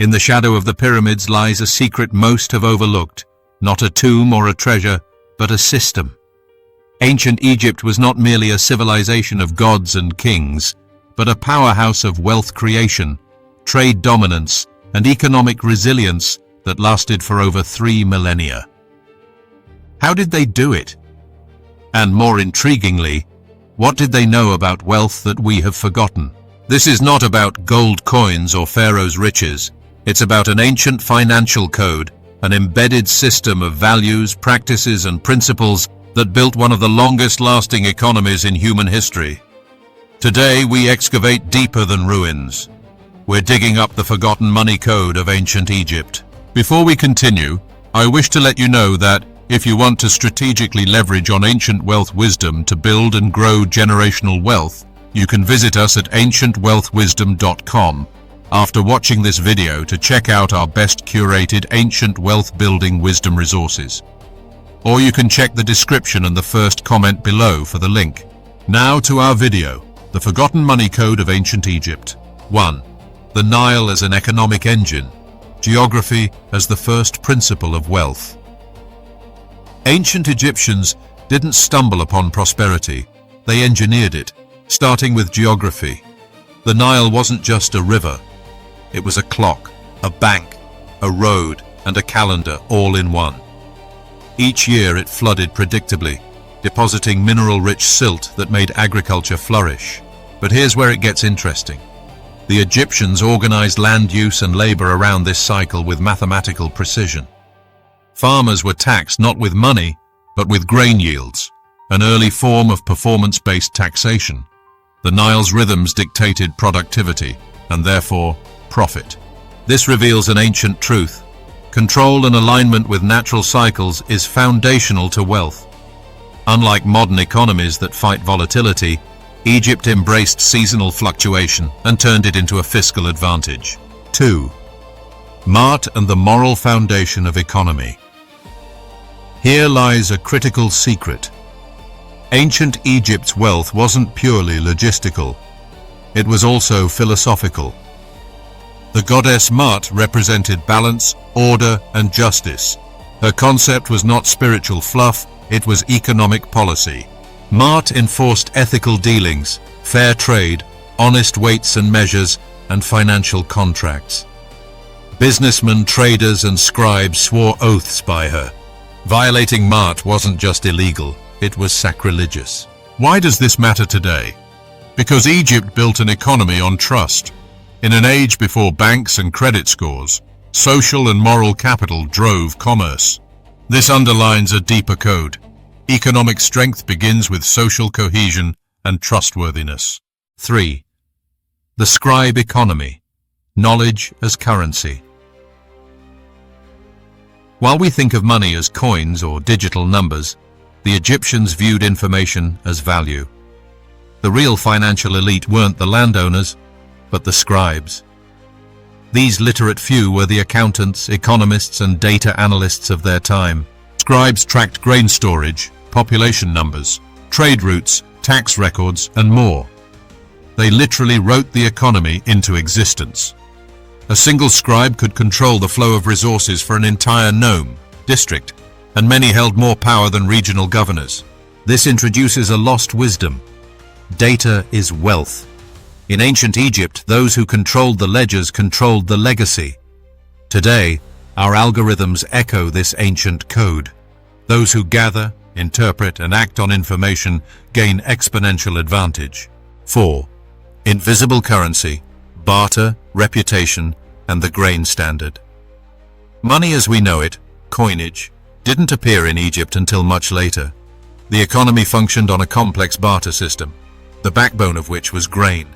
In the shadow of the pyramids lies a secret most have overlooked, not a tomb or a treasure, but a system. Ancient Egypt was not merely a civilization of gods and kings, but a powerhouse of wealth creation, trade dominance, and economic resilience that lasted for over 3 millennia. How did they do it? And more intriguingly, what did they know about wealth that we have forgotten? This is not about gold coins or pharaohs' riches. It's about an ancient financial code, an embedded system of values, practices, and principles that built one of the longest-lasting economies in human history. Today, we excavate deeper than ruins. We're digging up the forgotten money code of ancient Egypt. Before we continue, I wish to let you know that if you want to strategically leverage on ancient wealth wisdom to build and grow generational wealth, you can visit us at ancientwealthwisdom.com after watching this video to check out our best curated ancient wealth building wisdom resources. Or you can check the description and the first comment below for the link. Now to our video, the forgotten money code of ancient Egypt. 1. The Nile as an economic engine. Geography as the first principle of wealth. Ancient Egyptians didn't stumble upon prosperity, they engineered it, starting with geography. The Nile wasn't just a river, it was a clock, a bank, a road, and a calendar all in one. Each year it flooded predictably, depositing mineral-rich silt that made agriculture flourish. But here's where it gets interesting. The Egyptians organized land use and labor around this cycle with mathematical precision. Farmers were taxed not with money, but with grain yields, an early form of performance-based taxation. The Nile's rhythms dictated productivity, and therefore profit. This reveals an ancient truth. Control and alignment with natural cycles is foundational to wealth. Unlike modern economies that fight volatility, Egypt embraced seasonal fluctuation and turned it into a fiscal advantage. 2. Mart and the moral foundation of economy. Here lies a critical secret. Ancient Egypt's wealth wasn't purely logistical. It was also philosophical. The goddess Mart represented balance, order, and justice. Her concept was not spiritual fluff, it was economic policy. Mart enforced ethical dealings, fair trade, honest weights and measures, and financial contracts. Businessmen, traders, and scribes swore oaths by her. Violating Mart wasn't just illegal, it was sacrilegious. Why does this matter today? Because Egypt built an economy on trust. In an age before banks and credit scores, social and moral capital drove commerce. This underlines a deeper code. Economic strength begins with social cohesion and trustworthiness. 3. The scribe economy. Knowledge as currency. While we think of money as coins or digital numbers, the Egyptians viewed information as value. The real financial elite weren't the landowners, but the scribes. These literate few were the accountants, economists, and data analysts of their time. Scribes tracked grain storage, population numbers, trade routes, tax records, and more. They literally wrote the economy into existence. A single scribe could control the flow of resources for an entire nome, district, and many held more power than regional governors. This introduces a lost wisdom. Data is wealth. In ancient Egypt, those who controlled the ledgers controlled the legacy. Today, our algorithms echo this ancient code. Those who gather, interpret, and act on information gain exponential advantage. 4. Invisible currency, barter, reputation, and the grain standard. Money as we know it, coinage, didn't appear in Egypt until much later. The economy functioned on a complex barter system, the backbone of which was grain.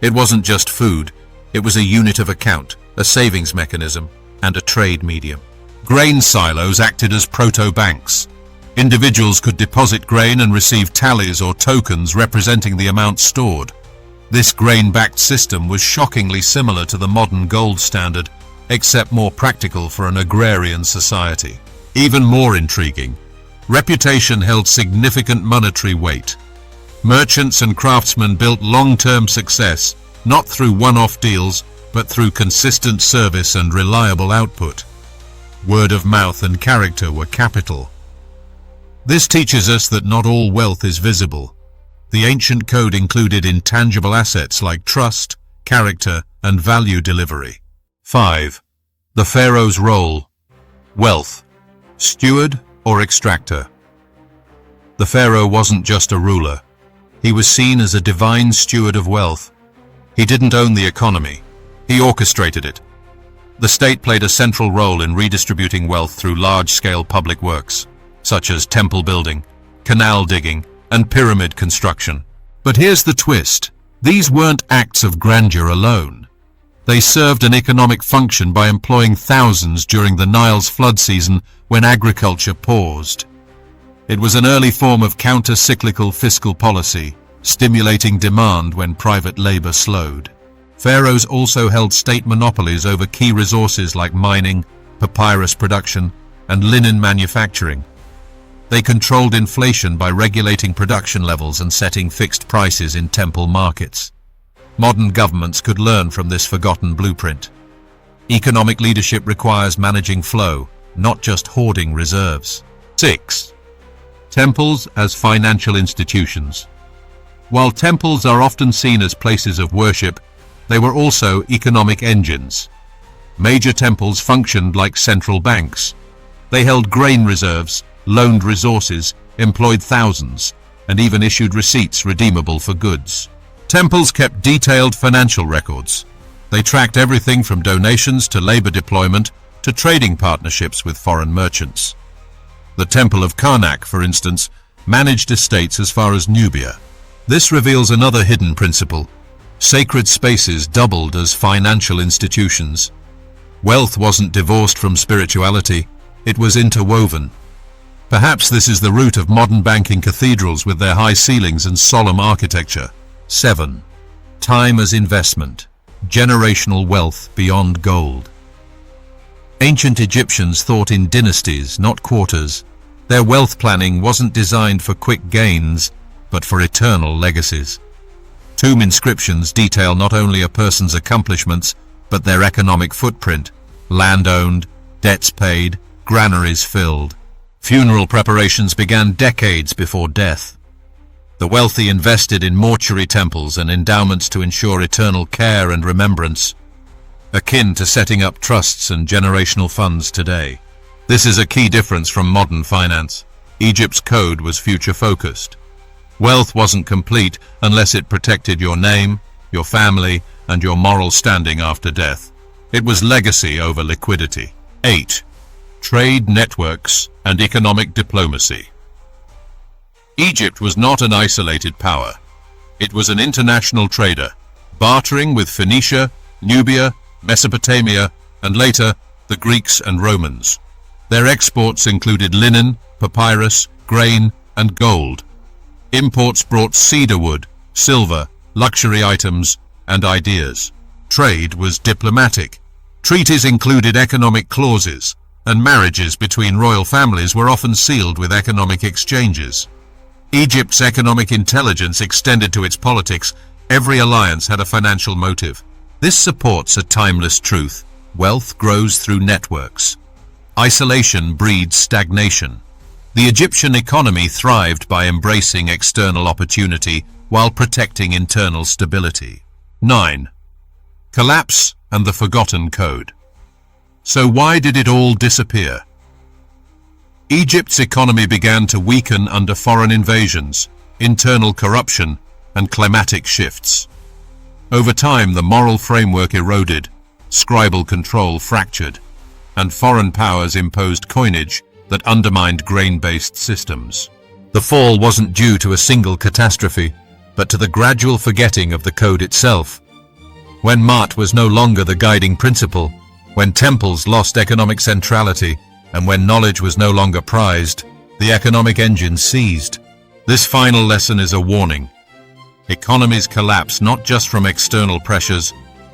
It wasn't just food, it was a unit of account, a savings mechanism, and a trade medium. Grain silos acted as proto-banks. Individuals could deposit grain and receive tallies or tokens representing the amount stored. This grain-backed system was shockingly similar to the modern gold standard, except more practical for an agrarian society. Even more intriguing, reputation held significant monetary weight. Merchants and craftsmen built long-term success, not through one-off deals, but through consistent service and reliable output. Word of mouth and character were capital. This teaches us that not all wealth is visible. The ancient code included intangible assets like trust, character, and value delivery. 5. The pharaoh's role. Wealth. Steward or extractor? The pharaoh wasn't just a ruler. He was seen as a divine steward of wealth. He didn't own the economy. He orchestrated it. The state played a central role in redistributing wealth through large-scale public works, such as temple building, canal digging, and pyramid construction. But here's the twist. These weren't acts of grandeur alone. They served an economic function by employing thousands during the Nile's flood season when agriculture paused. It was an early form of counter-cyclical fiscal policy, stimulating demand when private labor slowed. Pharaohs also held state monopolies over key resources like mining, papyrus production, and linen manufacturing. They controlled inflation by regulating production levels and setting fixed prices in temple markets. Modern governments could learn from this forgotten blueprint. Economic leadership requires managing flow, not just hoarding reserves. 6. Temples as financial institutions. While temples are often seen as places of worship, they were also economic engines. Major temples functioned like central banks. They held grain reserves, loaned resources, employed thousands, and even issued receipts redeemable for goods. Temples kept detailed financial records. They tracked everything from donations to labor deployment to trading partnerships with foreign merchants. The Temple of Karnak, for instance, managed estates as far as Nubia. This reveals another hidden principle. Sacred spaces doubled as financial institutions. Wealth wasn't divorced from spirituality, it was interwoven. Perhaps this is the root of modern banking cathedrals with their high ceilings and solemn architecture. 7. Time as investment. Generational wealth beyond gold. Ancient Egyptians thought in dynasties, not quarters. Their wealth planning wasn't designed for quick gains, but for eternal legacies. Tomb inscriptions detail not only a person's accomplishments, but their economic footprint: land owned, debts paid, granaries filled. Funeral preparations began decades before death. The wealthy invested in mortuary temples and endowments to ensure eternal care and remembrance, akin to setting up trusts and generational funds today. This is a key difference from modern finance. Egypt's code was future-focused. Wealth wasn't complete unless it protected your name, your family, and your moral standing after death. It was legacy over liquidity. 8. Trade networks and economic diplomacy. Egypt was not an isolated power. It was an international trader, bartering with Phoenicia, Nubia, Mesopotamia, and later the Greeks and Romans. Their exports included linen, papyrus, grain, and gold. Imports brought cedar wood, silver, luxury items, and ideas. Trade was diplomatic. Treaties included economic clauses, and marriages between royal families were often sealed with economic exchanges. Egypt's economic intelligence extended to its politics. Every alliance had a financial motive. This supports a timeless truth: wealth grows through networks. Isolation breeds stagnation. The Egyptian economy thrived by embracing external opportunity while protecting internal stability. 9. Collapse and the forgotten code. So why did it all disappear? Egypt's economy began to weaken under foreign invasions, internal corruption, and climatic shifts. Over time, the moral framework eroded, scribal control fractured, and foreign powers imposed coinage that undermined grain-based systems. The fall wasn't due to a single catastrophe, but to the gradual forgetting of the code itself. When Ma'at was no longer the guiding principle, when temples lost economic centrality, and when knowledge was no longer prized, the economic engine seized. This final lesson is a warning. Economies collapse not just from external pressures,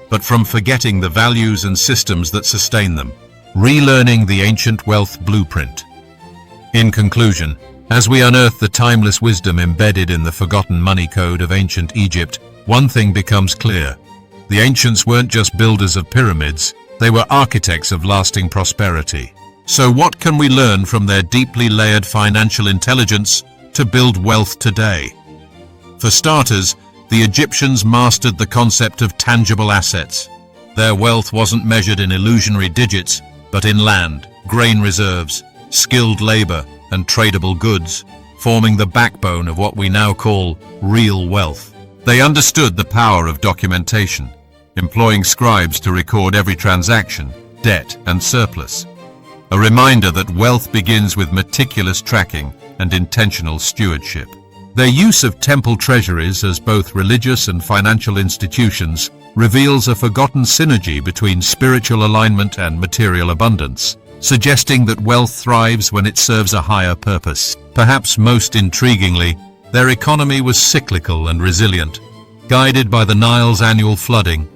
but from forgetting the values and systems that sustain them. Relearning the ancient wealth blueprint. In conclusion, as we unearth the timeless wisdom embedded in the forgotten money code of ancient Egypt, one thing becomes clear. The ancients weren't just builders of pyramids, they were architects of lasting prosperity. So what can we learn from their deeply layered financial intelligence to build wealth today? For starters, the Egyptians mastered the concept of tangible assets. Their wealth wasn't measured in illusionary digits, but in land, grain reserves, skilled labor, and tradable goods, forming the backbone of what we now call real wealth. They understood the power of documentation, employing scribes to record every transaction, debt, and surplus. A reminder that wealth begins with meticulous tracking and intentional stewardship. Their use of temple treasuries as both religious and financial institutions reveals a forgotten synergy between spiritual alignment and material abundance, suggesting that wealth thrives when it serves a higher purpose. Perhaps most intriguingly, their economy was cyclical and resilient, guided by the Nile's annual flooding,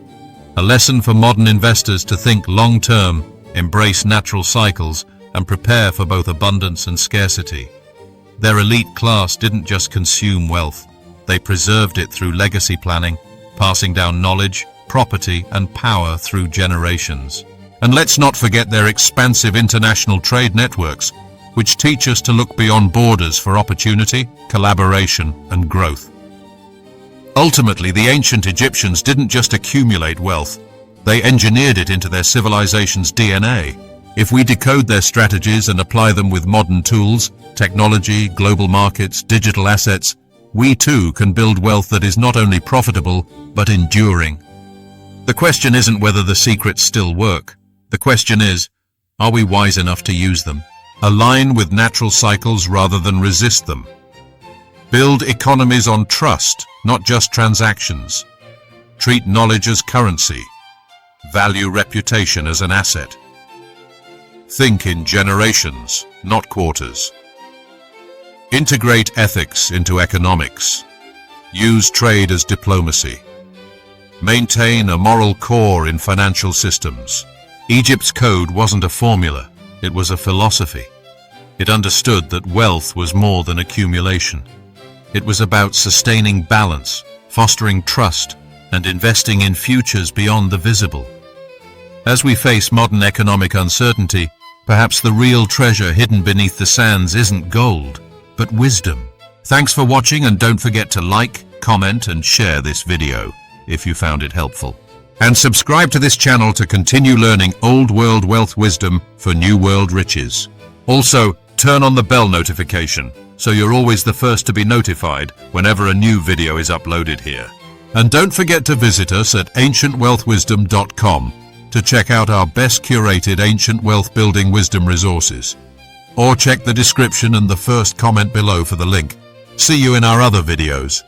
a lesson for modern investors to think long-term, embrace natural cycles, and prepare for both abundance and scarcity. Their elite class didn't just consume wealth, they preserved it through legacy planning, passing down knowledge, property, and power through generations. And let's not forget their expansive international trade networks, which teach us to look beyond borders for opportunity, collaboration, and growth. Ultimately, the ancient Egyptians didn't just accumulate wealth, they engineered it into their civilization's DNA. If we decode their strategies and apply them with modern tools, technology, global markets, digital assets, we too can build wealth that is not only profitable, but enduring. The question isn't whether the secrets still work. The question is, are we wise enough to use them? Align with natural cycles rather than resist them. Build economies on trust, not just transactions. Treat knowledge as currency. Value reputation as an asset. Think in generations, not quarters. Integrate ethics into economics. Use trade as diplomacy. Maintain a moral core in financial systems. Egypt's code wasn't a formula, it was a philosophy. It understood that wealth was more than accumulation. It was about sustaining balance, fostering trust, and investing in futures beyond the visible. As we face modern economic uncertainty, perhaps the real treasure hidden beneath the sands isn't gold, but wisdom. Thanks for watching, and don't forget to like, comment, and share this video if you found it helpful. And subscribe to this channel to continue learning old world wealth wisdom for new world riches. Also, turn on the bell notification so you're always the first to be notified whenever a new video is uploaded here. And don't forget to visit us at ancientwealthwisdom.com to check out our best curated ancient wealth building wisdom resources. Or check the description and the first comment below for the link. See you in our other videos.